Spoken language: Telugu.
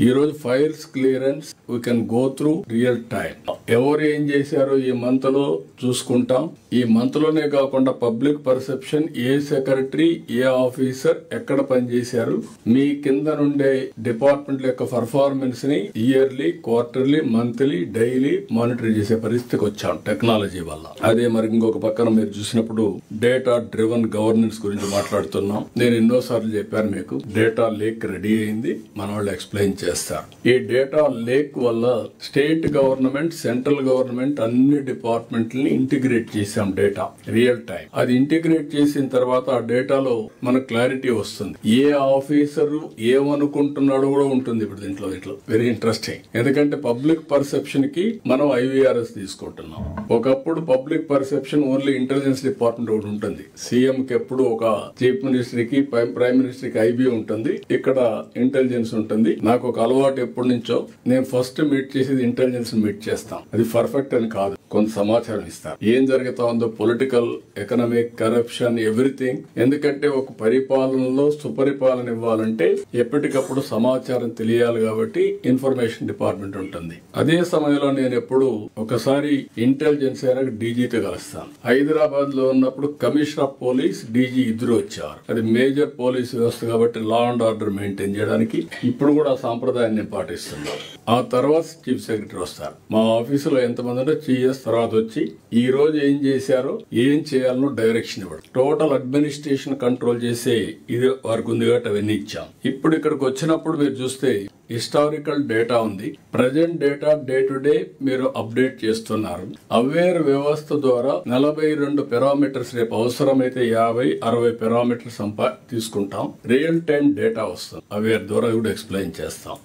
ఈ రోజు files clearance we can go through real time. ఎవరు ఏం చేశారో ఈ మంత్ లో చూసుకుంటాం. ఈ మంత్ లోనే కాకుండా పబ్లిక్ పర్సెప్షన్, ఏ సెక్రటరీ, ఏ ఆఫీసర్ ఎక్కడ పనిచేశారు, మీ కింద నుండే డిపార్ట్మెంట్ యొక్క పర్ఫార్మెన్స్ ని yearly, quarterly, monthly, daily monitor చేసే పరిస్థితికి వచ్చాం టెక్నాలజీ వల్ల. అదే మరి ఇంకొక పక్కన మీరు చూసినప్పుడు డేటా డ్రివెన్ గవర్నెన్స్ గురించి మాట్లాడుతున్నాం. నేను ఎన్నోసార్లు చెప్పాను మీకు, డేటా లేక్ రెడీ అయింది, మన వాళ్ళు ఎక్స్ప్లెయిన్ చేస్తారు. ఈ డేటా లేక్ వల్ల స్టేట్ గవర్నమెంట్, సెంట్రల్ గవర్నమెంట్ అన్ని డిపార్ట్మెంట్లని ఇంటిగ్రేట్ చేశాం. Data real time. అది ఇంటిగ్రేట్ చేసిన తర్వాత ఆ డేటాలో మనకు క్లారిటీ వస్తుంది. ఏ ఆఫీసర్ ఏమనుకుంటున్నాడో కూడా ఉంటుంది ఇప్పుడు దీంట్లో. Very interesting. ఎందుకంటే పబ్లిక్ పర్సెప్షన్ కి మనం IVRS తీసుకుంటున్నాం. ఒకప్పుడు public perception only intelligence department ఒకటి ఉంటుంది. సీఎం కి ఎప్పుడు ఒక చీఫ్ మినిస్టర్ కి, ప్రైమ్ మినిస్టర్ కి IB ఉంటుంది, ఇక్కడ ఇంటెలిజెన్స్ ఉంటుంది. నాకు ఒక అలవాటు ఎప్పటి నుంచో, నేను ఫస్ట్ మీట్ చేసేది ఇంటెలిజెన్స్ మీట్ చేస్తాం. అది పర్ఫెక్ట్ అని కాదు, కొంత సమాచారం ఇస్తారు. ఏం జరుగుతా ఉందో పొలిటికల్, ఎకనామిక్, కరప్షన్, ఎవ్రీథింగ్. ఎందుకంటే ఒక పరిపాలనలో సుపరిపాలన ఇవ్వాలంటే ఎప్పటికప్పుడు సమాచారం తెలియాలి కాబట్టి ఇన్ఫర్మేషన్ డిపార్ట్మెంట్ ఉంటుంది. అదే సమయంలో నేను ఎప్పుడు ఒకసారి ఇంటెలిజెన్స్ అయినా డీజీతో కలుస్తాను. హైదరాబాద్ లో ఉన్నప్పుడు కమిషనర్ ఆఫ్ పోలీస్, డీజీ ఇద్దరు వచ్చారు. అది మేజర్ పోలీస్ వ్యవస్థ కాబట్టి లా అండ్ ఆర్డర్ మెయింటైన్ చేయడానికి ఇప్పుడు కూడా సాంప్రదాయాన్ని పాటిస్తున్నాను. ఆ తర్వాత చీఫ్ సెక్రటరీ వస్తారు. మా ఆఫీసులో ఎంతమంది ఉంటే CS తర్వాత వచ్చి ఈ రోజు ఏం చేశారో, ఏం చేయాలనో డైరెక్షన్ ఇవ్వడం. టోటల్ అడ్మినిస్ట్రేషన్ కంట్రోల్ చేసే ఇది వరకు ఉంది కాబట్టి అవన్నీ ఇచ్చాం. ఇప్పుడు ఇక్కడికి వచ్చినప్పుడు మీరు చూస్తే హిస్టారికల్ డేటా ఉంది, present data day to day మీరు అప్డేట్ చేస్తున్నారు. అవేర్ వ్యవస్థ ద్వారా 42 పారామీటర్స్, రేపు అవసరమైతే 50-60 పారామీటర్స్ తీసుకుంటాం. రియల్ టైం డేటా వస్తుంది. అవేర్ ద్వారా కూడా ఎక్స్ప్లెయిన్ చేస్తాం.